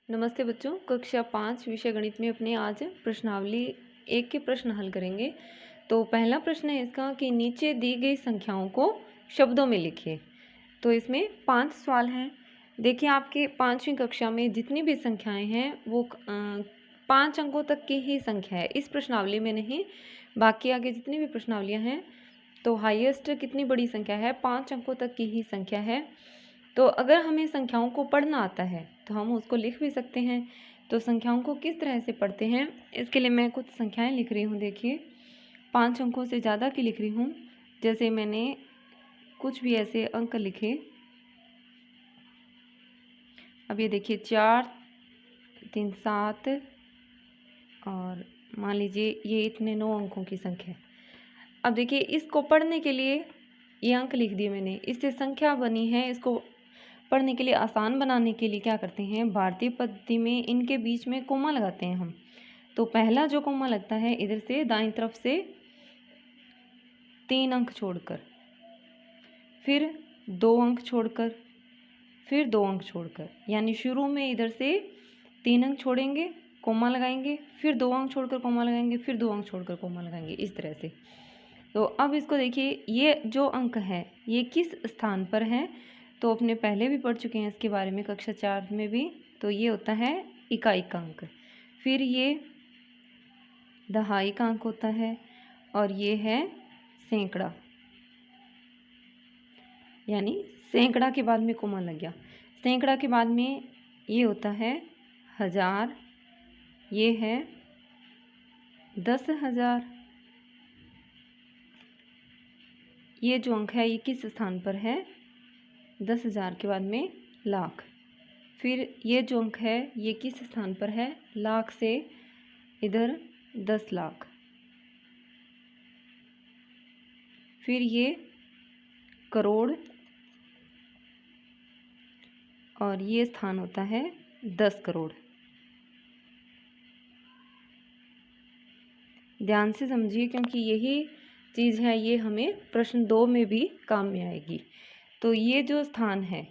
नमस्ते बच्चों, कक्षा 5 विषय गणित में अपने आज प्रश्नावली 1 के प्रश्न हल करेंगे। तो पहला प्रश्न है इसका कि नीचे दी गई संख्याओं को शब्दों में लिखिए। तो इसमें 5 सवाल हैं। देखिए, आपके 5वीं कक्षा में जितनी भी संख्याएं हैं वो 5 अंकों तक की ही संख्या है। इस प्रश्नावली में नहीं, बाकी आगे जितनी भी प्रश्नावलियाँ हैं तो हाईएस्ट कितनी बड़ी संख्या है, 5 अंकों तक की ही संख्या है। तो अगर हमें संख्याओं को पढ़ना आता है तो हम उसको लिख भी सकते हैं। तो संख्याओं को किस तरह से पढ़ते हैं, इसके लिए मैं कुछ संख्याएं लिख रही हूँ। देखिए, 5 अंकों से ज़्यादा की लिख रही हूँ। जैसे मैंने कुछ भी ऐसे अंक लिखे। अब ये देखिए 4 3 7 और मान लीजिए ये इतने 9 अंकों की संख्या है। अब देखिए, इसको पढ़ने के लिए ये अंक लिख दिए मैंने, इससे संख्या बनी है। इसको पढ़ने के लिए आसान बनाने के लिए क्या करते हैं, भारतीय पद्धति में इनके बीच में कोमा लगाते हैं हम। तो पहला जो कोमा लगता है इधर से दाईं तरफ से 3 अंक छोड़कर, फिर 2 अंक छोड़कर, फिर 2 अंक छोड़कर, यानी शुरू में इधर से 3 अंक छोड़ेंगे, कोमा लगाएंगे, फिर 2 अंक छोड़कर कोमा लगाएंगे, फिर 2 अंक छोड़कर कोमा लगाएंगे, इस तरह से। तो अब इसको देखिए, ये जो अंक है ये किस स्थान पर है, तो अपने पहले भी पढ़ चुके हैं इसके बारे में कक्षा 4 में भी। तो ये होता है इकाई का अंक, फिर ये दहाई का अंक होता है, और ये है सैकड़ा, यानी सैकड़ा के बाद में कोमा लग गया। सैकड़ा के बाद में ये होता है 1000, ये है 10,000। ये जो अंक है ये किस स्थान पर है, 10,000 के बाद में लाख। फिर ये जो अंक है ये किस स्थान पर है, लाख से इधर 10 लाख। फिर ये करोड़, और ये स्थान होता है 10 करोड़। ध्यान से समझिए, क्योंकि यही चीज़ है ये हमें प्रश्न 2 में भी काम में आएगी। तो ये जो स्थान है,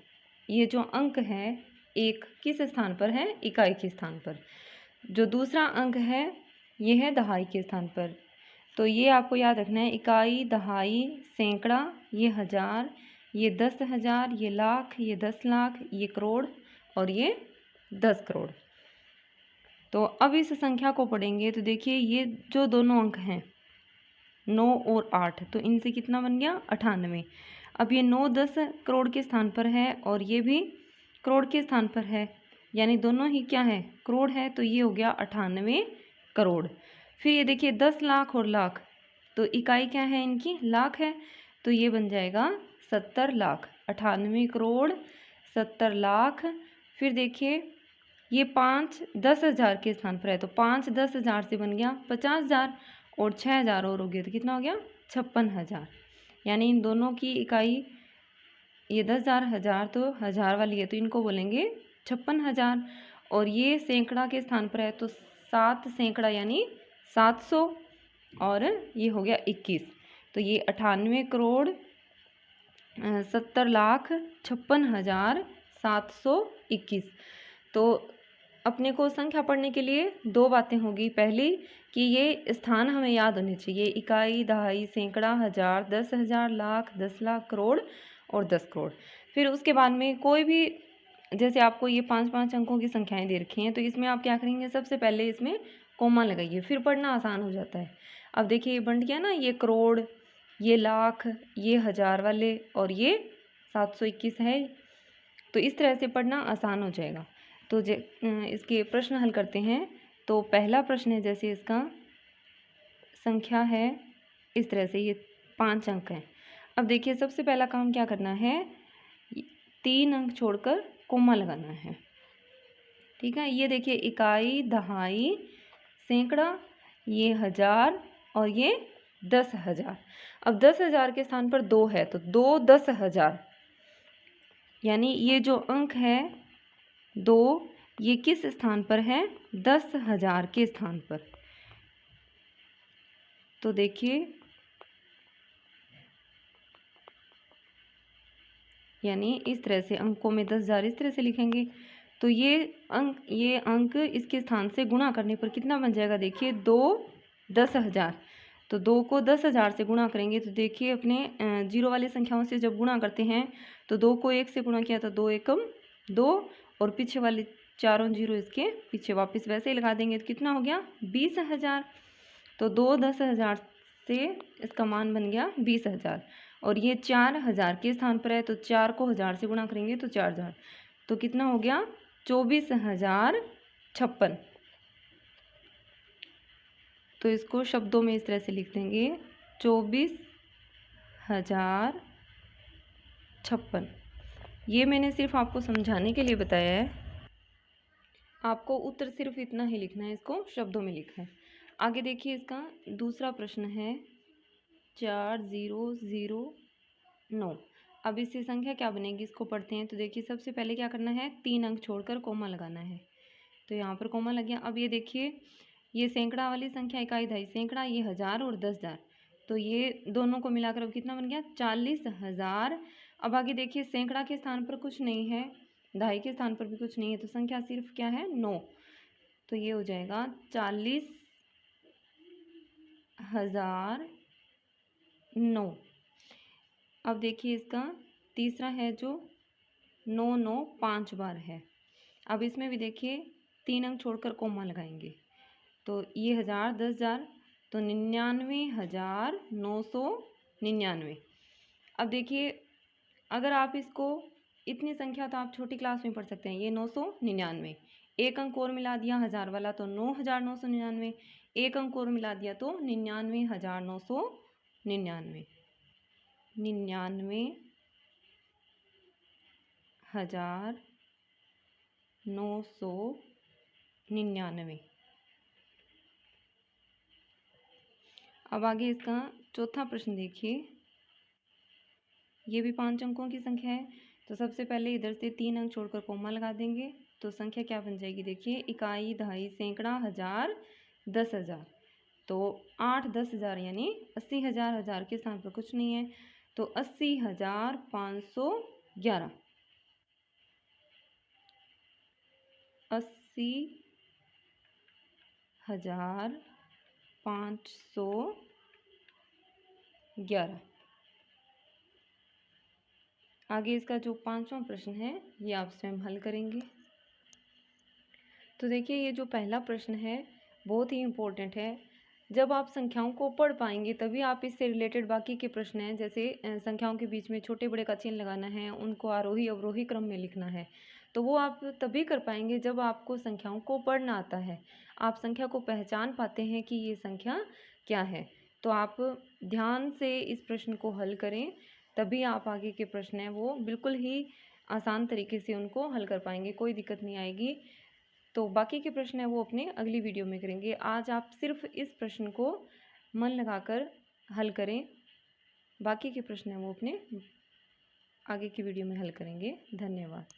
ये जो अंक है, एक किस स्थान पर है, इकाई के स्थान पर। जो दूसरा अंक है ये है दहाई के स्थान पर। तो ये आपको याद रखना है, इकाई, दहाई, सैकड़ा, ये 1000, ये 10,000, ये लाख, ये 10 लाख, ये करोड़, और ये 10 करोड़। तो अब इस संख्या को पढ़ेंगे तो देखिए, ये जो दोनों अंक हैं 9 और 8, तो इनसे कितना बन गया, 98। अब ये 9 10 करोड़ के स्थान पर है और ये भी करोड़ के स्थान पर है, यानी दोनों ही क्या है, करोड़ है। तो ये हो गया 98 करोड़। फिर ये देखिए 10 लाख और लाख, तो इकाई क्या है इनकी, लाख है, तो ये बन जाएगा 70 लाख। 98 करोड़ 70 लाख। फिर देखिए ये 5 10,000 के स्थान पर है, तो 5 10,000 से बन गया 50,000, और 6,000 और हो गया तो कितना हो गया, 56,000। यानी इन दोनों की इकाई, ये 10,000 1000 तो 1000 वाली है, तो इनको बोलेंगे 56,000। और ये सैकड़ा के स्थान पर है, तो 7 सैकड़ा यानी 700, और ये हो गया 21। तो ये 98 करोड़ 70 लाख 56,721। तो अपने को संख्या पढ़ने के लिए 2 बातें होगी। पहली कि ये स्थान हमें याद होने चाहिए, इकाई, दहाई, सैकड़ा, 1000, 10,000, लाख, 10 लाख, करोड़ और 10 करोड़। फिर उसके बाद में कोई भी, जैसे आपको ये 5-5 अंकों की संख्याएं दे रखी हैं, तो इसमें आप क्या करेंगे, सबसे पहले इसमें कोमा लगाइए, फिर पढ़ना आसान हो जाता है। अब देखिए ये बन गया ना, ये करोड़, ये लाख, ये 1000 वाले, और ये 721 है। तो इस तरह से पढ़ना आसान हो जाएगा। तो इसके प्रश्न हल करते हैं। तो पहला प्रश्न है, जैसे इसका संख्या है इस तरह से, ये 5 अंक हैं। अब देखिए सबसे पहला काम क्या करना है, 3 अंक छोड़कर कोमा लगाना है। ठीक है, ये देखिए इकाई, दहाई, सैकड़ा, ये 1000 और ये 10,000। अब 10,000 के स्थान पर 2 है, तो 2 10,000, यानी ये जो अंक है 2, ये किस स्थान पर है, 10,000 के स्थान पर। तो देखिए, यानी इस तरह से अंकों में 10,000 इस तरह से लिखेंगे, तो ये अंक इसके स्थान से गुणा करने पर कितना बन जाएगा, देखिए 2 10,000। तो 2 को 10,000 से गुणा करेंगे तो देखिए अपने जीरो वाली संख्याओं से जब गुणा करते हैं तो 2 को 1 से गुणा किया तो 2 एकम 2, और पीछे वाले चारों जीरो इसके पीछे वापस वैसे ही लगा देंगे तो कितना हो गया 20,000। तो 2 10,000 से इसका मान बन गया 20,000, और ये 4,000 के स्थान पर है तो 4 को 1000 से गुणा करेंगे तो 4,000, तो कितना हो गया 24,056। तो इसको शब्दों में इस तरह से लिख देंगे 24,056। ये मैंने सिर्फ आपको समझाने के लिए बताया है, आपको उत्तर सिर्फ इतना ही लिखना है, इसको शब्दों में लिखना है। आगे देखिए इसका दूसरा प्रश्न है 4009। अब इससे संख्या क्या बनेगी इसको पढ़ते हैं। तो देखिए सबसे पहले क्या करना है, 3 अंक छोड़कर कोमा लगाना है। तो यहाँ पर कोमा लग गया। अब ये देखिए ये सैकड़ा वाली संख्या, इकाई दहाई सैकड़ा, ये 1000 और 10,000, तो ये दोनों को मिलाकर अब कितना बन गया 40,000। अब आगे देखिए सैकड़ा के स्थान पर कुछ नहीं है, दहाई के स्थान पर भी कुछ नहीं है, तो संख्या सिर्फ क्या है 9। तो ये हो जाएगा 40,009। अब देखिए इसका तीसरा है जो 9 9 5 बार है। अब इसमें भी देखिए 3 अंक छोड़कर कोमा लगाएंगे। तो ये 1000 10,000, तो 99,999। अब देखिए अगर आप इसको इतनी संख्या तो आप छोटी क्लास में पढ़ सकते हैं। ये 999, एक अंक और मिला दिया 1000 वाला तो 9,999, एक अंक और मिला दिया तो 99,999, 99,999। अब आगे इसका चौथा प्रश्न देखिए, ये भी 5 अंकों की संख्या है। तो सबसे पहले इधर से 3 अंक छोड़कर कोमा लगा देंगे तो संख्या क्या बन जाएगी, देखिए इकाई दहाई सैकड़ा 1000 10,000, तो 8 10,000 यानी 80,000, 1000 के स्थान पर कुछ नहीं है तो 80,511, 80,511। आगे इसका जो 5वां प्रश्न है ये आप स्वयं हल करेंगे। तो देखिए ये जो पहला प्रश्न है बहुत ही इम्पोर्टेंट है। जब आप संख्याओं को पढ़ पाएंगे तभी आप इससे रिलेटेड बाकी के प्रश्न हैं, जैसे संख्याओं के बीच में छोटे बड़े का चिन्ह लगाना है, उनको आरोही अवरोही क्रम में लिखना है, तो वो आप तभी कर पाएंगे जब आपको संख्याओं को पढ़ना आता है, आप संख्या को पहचान पाते हैं कि ये संख्या क्या है। तो आप ध्यान से इस प्रश्न को हल करें, तभी आप आगे के प्रश्न हैं वो बिल्कुल ही आसान तरीके से उनको हल कर पाएंगे, कोई दिक्कत नहीं आएगी। तो बाकी के प्रश्न है वो अपने अगली वीडियो में करेंगे। आज आप सिर्फ इस प्रश्न को मन लगाकर हल करें, बाकी के प्रश्न है वो अपने आगे की वीडियो में हल करेंगे। धन्यवाद।